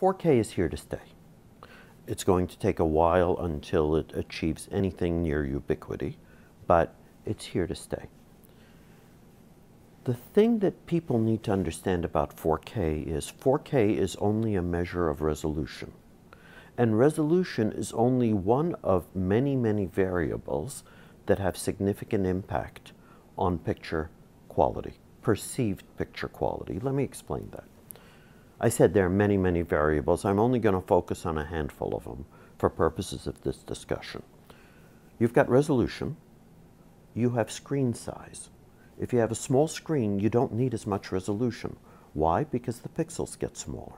4K is here to stay. It's going to take a while until it achieves anything near ubiquity, but it's here to stay. The thing that people need to understand about 4K is only a measure of resolution. And resolution is only one of many, many variables that have significant impact on picture quality, perceived picture quality. Let me explain that. I said there are many, many variables. I'm only going to focus on a handful of them for purposes of this discussion. You've got resolution. You have screen size. If you have a small screen, you don't need as much resolution. Why? Because the pixels get smaller,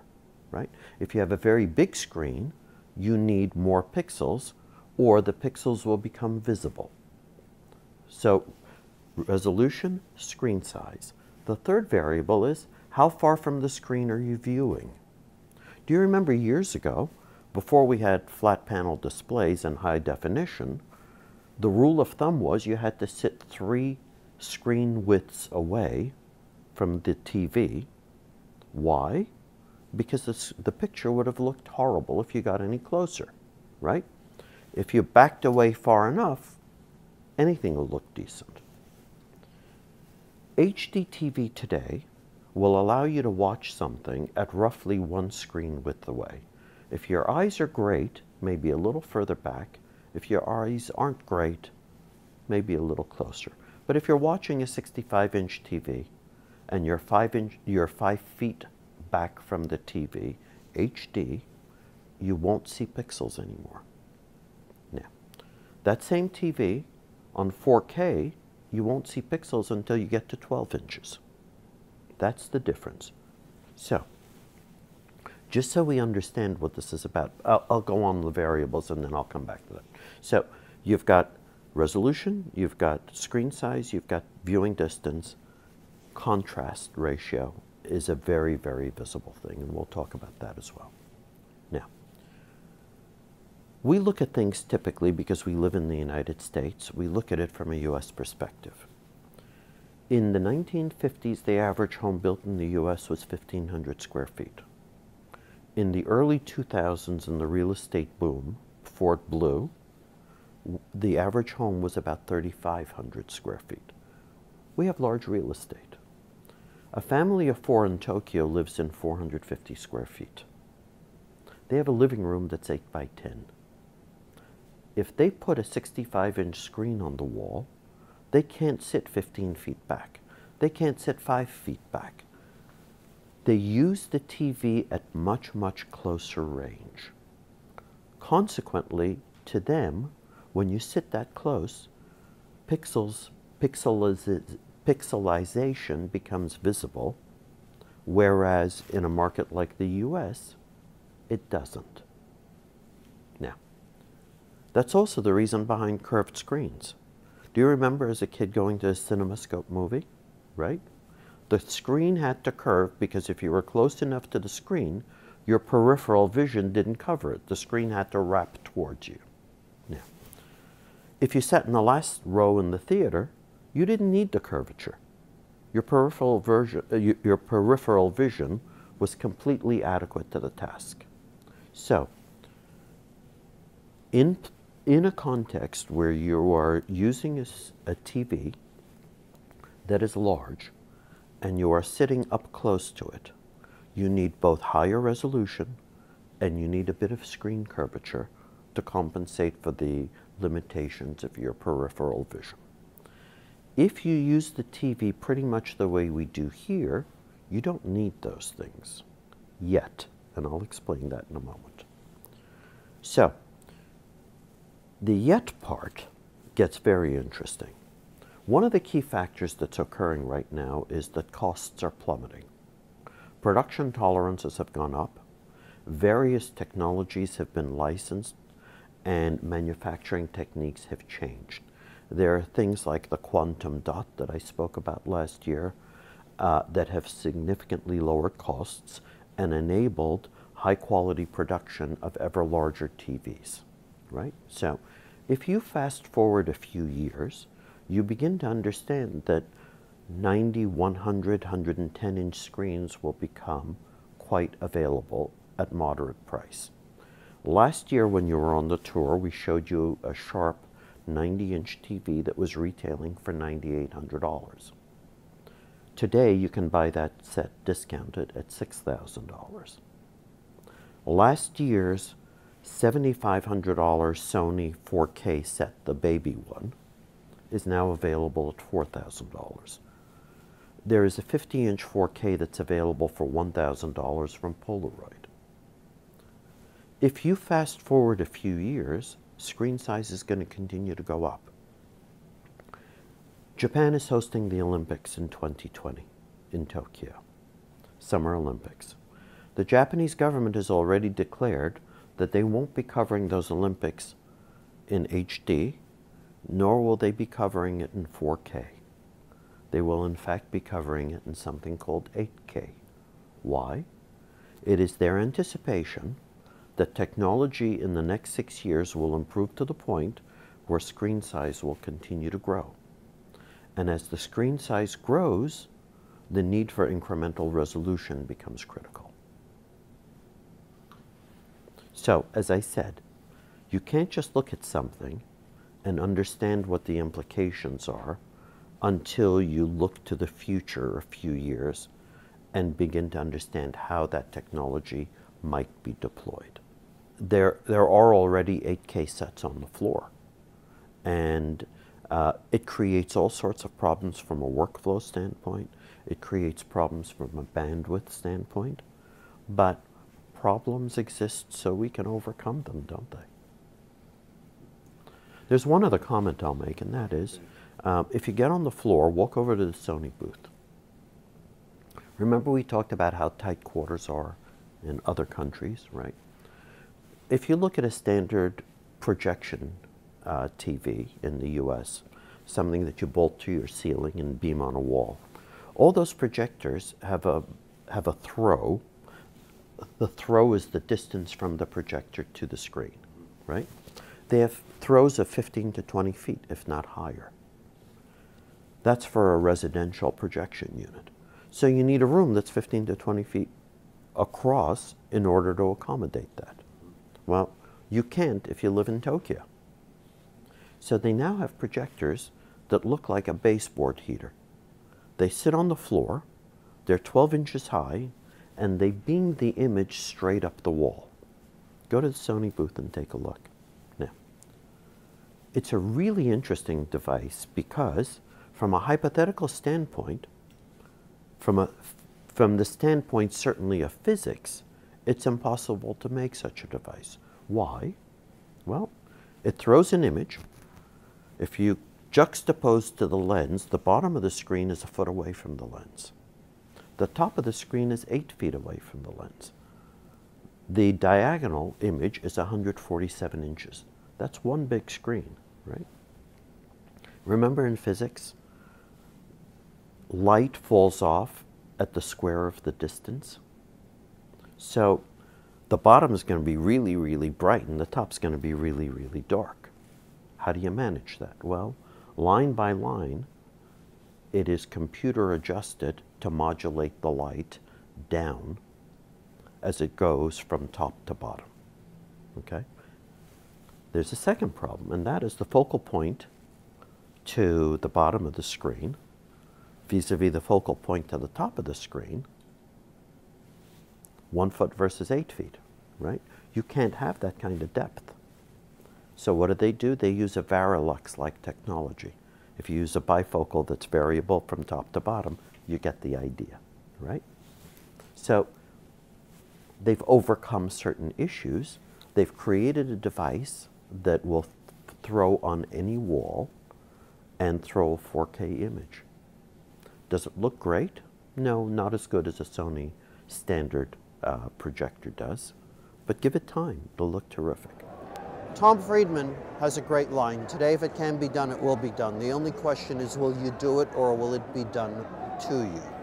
right? If you have a very big screen, you need more pixels, or the pixels will become visible. So, resolution, screen size. The third variable is how far from the screen are you viewing? Do you remember years ago, before we had flat panel displays and high definition, the rule of thumb was you had to sit 3 screen widths away from the TV. Why? Because the picture would have looked horrible if you got any closer, right? If you backed away far enough, anything will look decent. HD TV today will allow you to watch something at roughly 1 screen width away. If your eyes are great, maybe a little further back. If your eyes aren't great, maybe a little closer. But if you're watching a 65-inch TV and you're 5 feet back from the TV, HD, you won't see pixels anymore. Now, that same TV on 4K, you won't see pixels until you get to 12 inches. That's the difference. So, just so we understand what this is about, I'll go on the variables and then I'll come back to that. So, you've got resolution, you've got screen size, you've got viewing distance. Contrast ratio is a very, very visible thing, and we'll talk about that as well. Now, we look at things typically, because we live in the United States, we look at it from a US perspective. In the 1950s, the average home built in the US was 1,500 square feet. In the early 2000s, in the real estate boom, before it blew, the average home was about 3,500 square feet. We have large real estate. A family of 4 in Tokyo lives in 450 square feet. They have a living room that's 8 by 10. If they put a 65-inch screen on the wall, they can't sit 15 feet back. They can't sit 5 feet back. They use the TV at much, much closer range. Consequently, to them, when you sit that close, pixelization becomes visible, whereas in a market like the US, it doesn't. Now, that's also the reason behind curved screens. Do you remember as a kid going to a CinemaScope movie, right? The screen had to curve because if you were close enough to the screen, your peripheral vision didn't cover it. The screen had to wrap towards you. Now, if you sat in the last row in the theater, you didn't need the curvature. Your peripheral vision was completely adequate to the task. So, in a context where you are using a TV that is large and you are sitting up close to it, you need both higher resolution and you need a bit of screen curvature to compensate for the limitations of your peripheral vision. If you use the TV pretty much the way we do here, you don't need those things yet, and I'll explain that in a moment. So, the yet part gets very interesting. One of the key factors that's occurring right now is that costs are plummeting. Production tolerances have gone up, various technologies have been licensed, and manufacturing techniques have changed. There are things like the quantum dot that I spoke about last year that have significantly lowered costs and enabled high-quality production of ever larger TVs, right? So if you fast forward a few years, you begin to understand that 90, 100, 110-inch screens will become quite available at moderate price. Last year when you were on the tour, we showed you a Sharp 90-inch TV that was retailing for $9,800. Today you can buy that set discounted at $6,000. Last year's $7,500 Sony 4K set, the baby one, is now available at $4,000. There is a 50-inch 4K that's available for $1,000 from Polaroid. If you fast forward a few years, screen size is going to continue to go up. Japan is hosting the Olympics in 2020 in Tokyo, Summer Olympics. The Japanese government has already declared that they won't be covering those Olympics in HD, nor will they be covering it in 4K. They will in fact be covering it in something called 8K. Why? It is their anticipation that technology in the next 6 years will improve to the point where screen size will continue to grow. And as the screen size grows, the need for incremental resolution becomes critical. So, as I said, you can't just look at something and understand what the implications are until you look to the future a few years and begin to understand how that technology might be deployed. There are already 8K sets on the floor, and it creates all sorts of problems from a workflow standpoint. It creates problems from a bandwidth standpoint, but problems exist so we can overcome them, don't they? There's one other comment I'll make, and that is, if you get on the floor, walk over to the Sony booth. Remember we talked about how tight quarters are in other countries, right? If you look at a standard projection TV in the US, something that you bolt to your ceiling and beam on a wall, all those projectors have a throw. The throw is the distance from the projector to the screen, right? They have throws of 15 to 20 feet, if not higher. That's for a residential projection unit. So you need a room that's 15 to 20 feet across in order to accommodate that. Well, you can't if you live in Tokyo. So they now have projectors that look like a baseboard heater. They sit on the floor, they're 12 inches high, and they beam the image straight up the wall. Go to the Sony booth and take a look. Now, it's a really interesting device because from a hypothetical standpoint, from the standpoint certainly of physics, it's impossible to make such a device. Why? Well, it throws an image. If you juxtapose to the lens, the bottom of the screen is a foot away from the lens. The top of the screen is 8 feet away from the lens. The diagonal image is 147 inches. That's one big screen, right? Remember in physics, light falls off at the square of the distance. So the bottom is going to be really, really bright and the top's going to be really, really dark. How do you manage that? Well, line by line, it is computer adjusted to modulate the light down as it goes from top to bottom, okay? There's a second problem, and that is the focal point to the bottom of the screen vis-a-vis the focal point to the top of the screen, 1 foot versus 8 feet, right? You can't have that kind of depth. So what do? They use a Varilux-like technology. If you use a bifocal that's variable from top to bottom, you get the idea, right? So they've overcome certain issues. They've created a device that will throw on any wall and throw a 4K image. Does it look great? No, not as good as a Sony standard projector does, but give it time, it'll look terrific. Tom Friedman has a great line. Today, if it can be done, it will be done. The only question is, will you do it or will it be done to you?